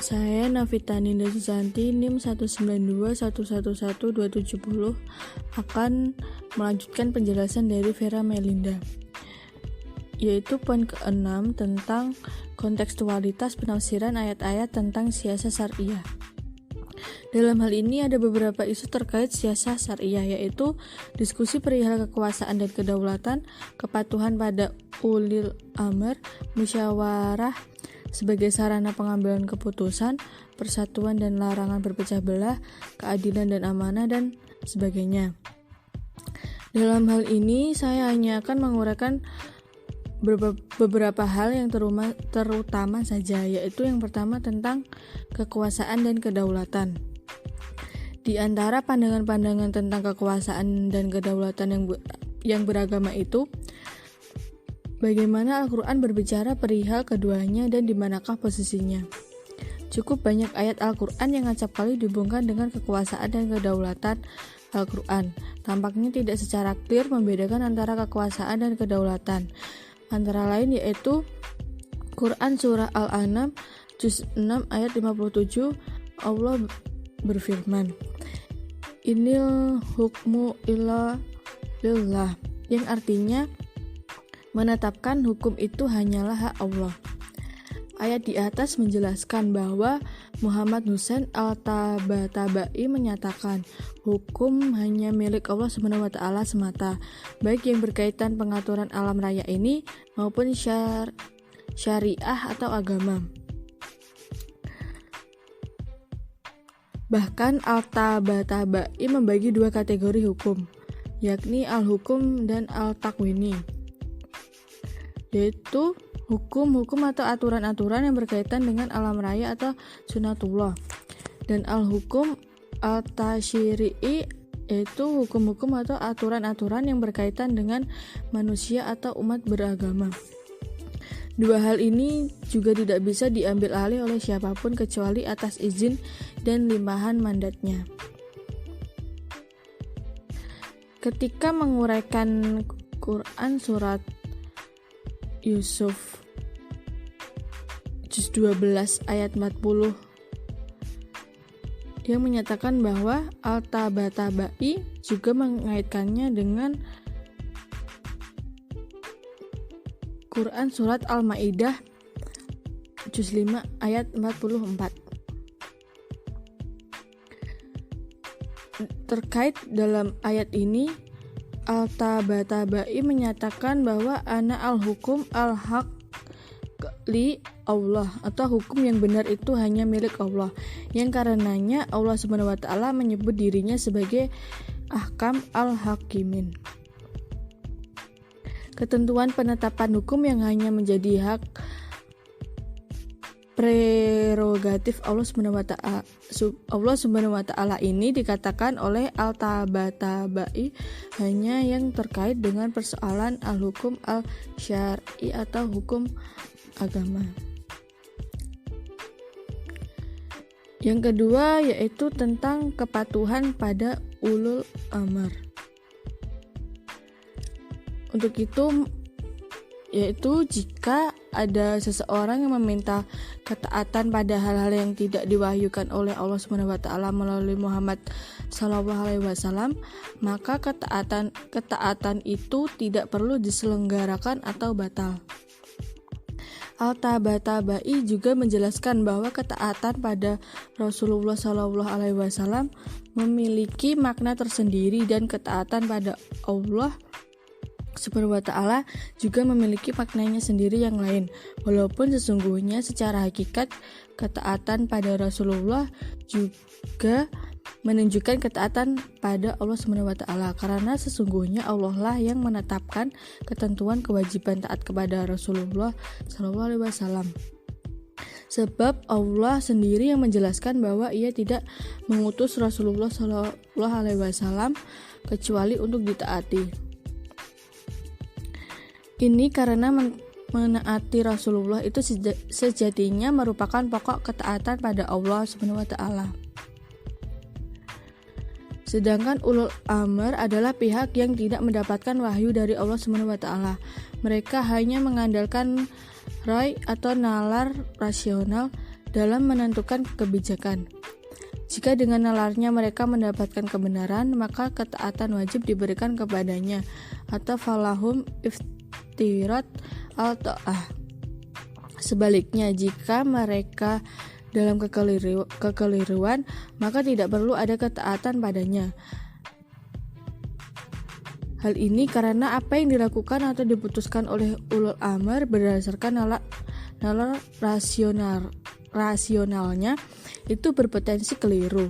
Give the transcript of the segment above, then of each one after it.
Saya Navita Ninda Susanti, NIM 192111270 akan melanjutkan penjelasan dari Vera Melinda, yaitu poin ke-6 tentang kontekstualitas penafsiran ayat-ayat tentang siasah syariah. Dalam hal ini ada beberapa isu terkait siasah syariah, yaitu diskusi perihal kekuasaan dan kedaulatan, kepatuhan pada ulil amr, musyawarah sebagai sarana pengambilan keputusan, persatuan dan larangan berpecah belah, keadilan dan amanah, dan sebagainya. Dalam hal ini saya hanya akan menguraikan beberapa hal yang terutama saja, yaitu yang pertama tentang kekuasaan dan kedaulatan. Di antara pandangan-pandangan tentang kekuasaan dan kedaulatan yang beragama itu, bagaimana Al-Quran berbicara perihal keduanya dan di manakah posisinya. Cukup banyak ayat Al-Quran yang acap kali dihubungkan dengan kekuasaan dan kedaulatan Al-Quran. Tampaknya tidak secara clear membedakan antara kekuasaan dan kedaulatan. Antara lain yaitu Quran Surah Al-An'am Juz 6 ayat 57, Allah berfirman, Inil hukmu illa lillah, yang artinya menetapkan hukum itu hanyalah hak Allah. Ayat di atas menjelaskan bahwa Muhammad Husain Al-Tabatabai menyatakan hukum hanya milik Allah SWT semata, baik yang berkaitan pengaturan alam raya ini maupun syariah atau agama. Bahkan Al-Tabatabai membagi dua kategori hukum, yakni al-hukum dan al-takwini, yaitu hukum-hukum atau aturan-aturan yang berkaitan dengan alam raya atau sunatullah, dan al-hukum al-tasyri'i, yaitu hukum-hukum atau aturan-aturan yang berkaitan dengan manusia atau umat beragama. Dua hal ini juga tidak bisa diambil alih oleh siapapun kecuali atas izin dan limpahan mandatnya. Ketika menguraikan Quran surat Yusuf Juz 12 ayat 40, dia menyatakan bahwa Al-Tabatabai juga mengaitkannya dengan Quran surat Al-Maidah Juz 5 ayat 44. Terkait dalam ayat ini, Al-Tabatabai menyatakan bahwa ana al-hukum al-haq li Allah, atau hukum yang benar itu hanya milik Allah, yang karenanya Allah SWT menyebut dirinya sebagai ahkam al-hakimin. Ketentuan penetapan hukum yang hanya menjadi hak prerogatif Allah SWT ini dikatakan oleh Al-Tabatabai hanya yang terkait dengan persoalan al-hukum al-syar'i atau hukum agama. Yang kedua yaitu tentang kepatuhan pada ulul amr. Untuk itu yaitu jika ada seseorang yang meminta ketaatan pada hal-hal yang tidak diwahyukan oleh Allah SWT melalui Muhammad SAW, maka ketaatan itu tidak perlu diselenggarakan atau batal. Al-Tabatabai juga menjelaskan bahwa ketaatan pada Rasulullah SAW memiliki makna tersendiri, dan ketaatan pada Allah SWT juga memiliki maknanya sendiri yang lain, walaupun sesungguhnya secara hakikat ketaatan pada Rasulullah juga menunjukkan ketaatan pada Allah SWT, karena sesungguhnya Allah lah yang menetapkan ketentuan kewajiban taat kepada Rasulullah SAW. Sebab Allah sendiri yang menjelaskan bahwa Ia tidak mengutus Rasulullah SAW kecuali untuk ditaati. Ini karena menaati Rasulullah itu sejatinya merupakan pokok ketaatan pada Allah SWT. Sedangkan ulul amr adalah pihak yang tidak mendapatkan wahyu dari Allah SWT. Mereka hanya mengandalkan rai atau nalar rasional dalam menentukan kebijakan. Jika dengan nalarnya mereka mendapatkan kebenaran, maka ketaatan wajib diberikan kepadanya, atau falahum iftirat al-ta'ah. Sebaliknya, jika mereka dalam kekeliruan, maka tidak perlu ada ketaatan padanya. Hal ini karena apa yang dilakukan atau diputuskan oleh ulul amr berdasarkan nalar rasionalnya itu berpotensi keliru.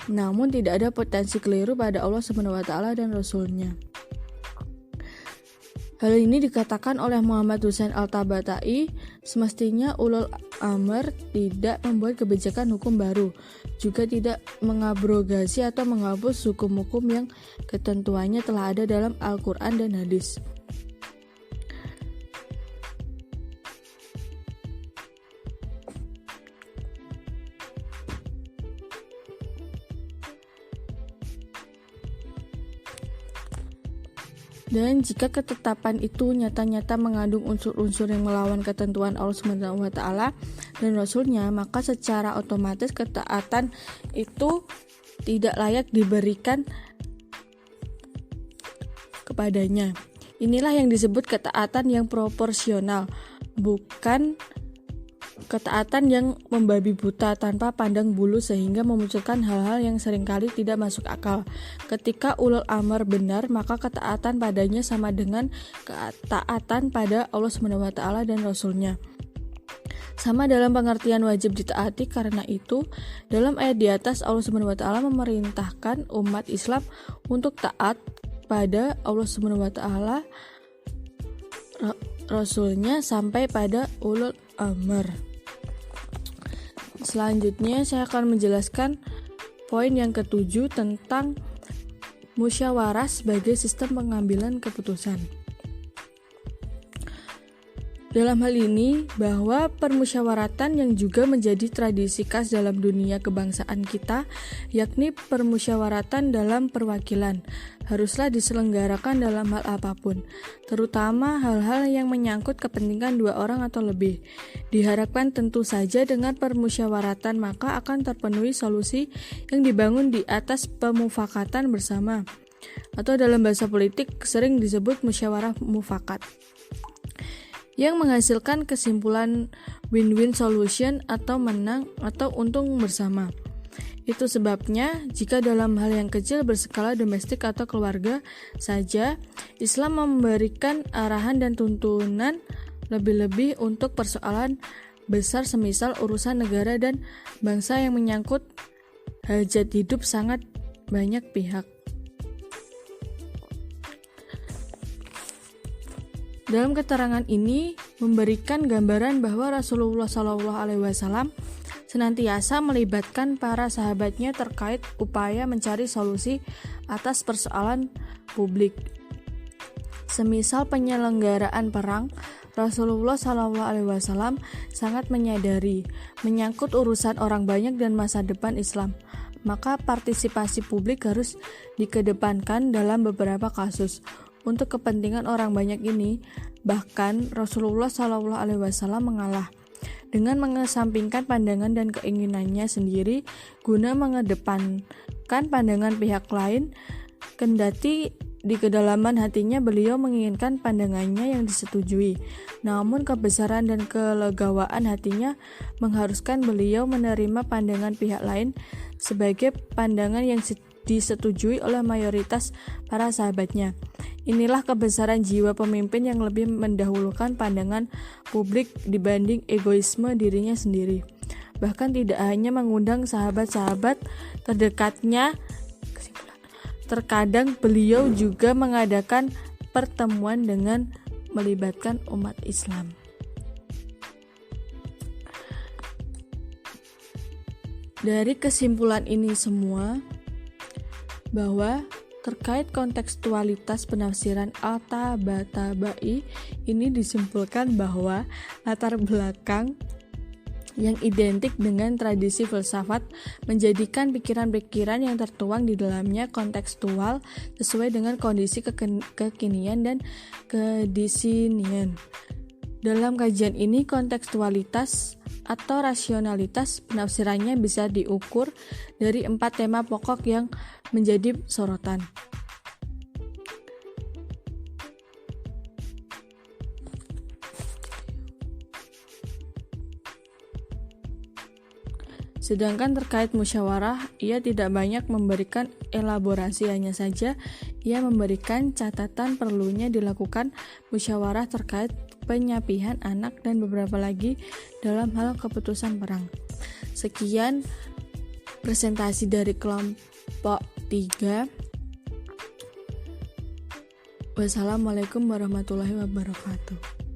Namun tidak ada potensi keliru pada Allah SWT dan Rasul-Nya. Hal ini dikatakan oleh Muhammad Husain Al-Tabata'i, semestinya ulul amr tidak membuat kebijakan hukum baru, juga tidak mengabrogasi atau menghapus hukum-hukum yang ketentuannya telah ada dalam Al-Quran dan hadis. Dan jika ketetapan itu nyata-nyata mengandung unsur-unsur yang melawan ketentuan Allah SWT dan Rasul-Nya, maka secara otomatis ketaatan itu tidak layak diberikan kepadanya. Inilah yang disebut ketaatan yang proporsional, bukan ketaatan yang membabi buta tanpa pandang bulu sehingga memunculkan hal-hal yang seringkali tidak masuk akal. Ketika ulul amr benar, maka ketaatan padanya sama dengan ketaatan pada Allah SWT dan Rasul-Nya. Sama dalam pengertian wajib ditaati. Karena itu, dalam ayat di atas Allah SWT memerintahkan umat Islam untuk taat pada Allah SWT, Rasul-Nya sampai pada ulul amr. Selanjutnya saya akan menjelaskan poin yang ke-7 tentang musyawarah sebagai sistem pengambilan keputusan. Dalam hal ini, bahwa permusyawaratan yang juga menjadi tradisi khas dalam dunia kebangsaan kita, yakni permusyawaratan dalam perwakilan, haruslah diselenggarakan dalam hal apapun, terutama hal-hal yang menyangkut kepentingan dua orang atau lebih. Diharapkan tentu saja dengan permusyawaratan maka akan terpenuhi solusi yang dibangun di atas pemufakatan bersama, atau dalam bahasa politik sering disebut musyawarah mufakat, yang menghasilkan kesimpulan win-win solution atau menang atau untung bersama. Itu sebabnya jika dalam hal yang kecil berskala domestik atau keluarga saja, Islam memberikan arahan dan tuntunan lebih-lebih untuk persoalan besar semisal urusan negara dan bangsa yang menyangkut hajat hidup sangat banyak pihak. Dalam keterangan ini memberikan gambaran bahwa Rasulullah SAW senantiasa melibatkan para sahabatnya terkait upaya mencari solusi atas persoalan publik. Semisal penyelenggaraan perang, Rasulullah SAW sangat menyadari menyangkut urusan orang banyak dan masa depan Islam, maka partisipasi publik harus dikedepankan dalam beberapa kasus. Untuk kepentingan orang banyak ini, bahkan Rasulullah SAW mengalah dengan mengesampingkan pandangan dan keinginannya sendiri guna mengedepankan pandangan pihak lain, kendati di kedalaman hatinya beliau menginginkan pandangannya yang disetujui. Namun kebesaran dan kelegawaan hatinya mengharuskan beliau menerima pandangan pihak lain sebagai pandangan yang disetujui oleh mayoritas para sahabatnya. Inilah kebesaran jiwa pemimpin yang lebih mendahulukan pandangan publik dibanding egoisme dirinya sendiri. Bahkan tidak hanya mengundang sahabat-sahabat terdekatnya, terkadang beliau juga mengadakan pertemuan dengan melibatkan umat Islam. Dari kesimpulan ini semua, bahwa terkait kontekstualitas penafsiran Al-Tabatabai ini disimpulkan bahwa latar belakang yang identik dengan tradisi filsafat menjadikan pikiran-pikiran yang tertuang di dalamnya kontekstual sesuai dengan kondisi kekinian dan kedisinian. Dalam kajian ini kontekstualitas atau rasionalitas penafsirannya bisa diukur dari 4 tema pokok yang menjadi sorotan. Sedangkan terkait musyawarah, ia tidak banyak memberikan elaborasi, hanya saja ia memberikan catatan perlunya dilakukan musyawarah terkait penyapihan anak dan beberapa lagi dalam hal keputusan perang. Sekian presentasi dari kelompok 3. Wassalamualaikum warahmatullahi wabarakatuh.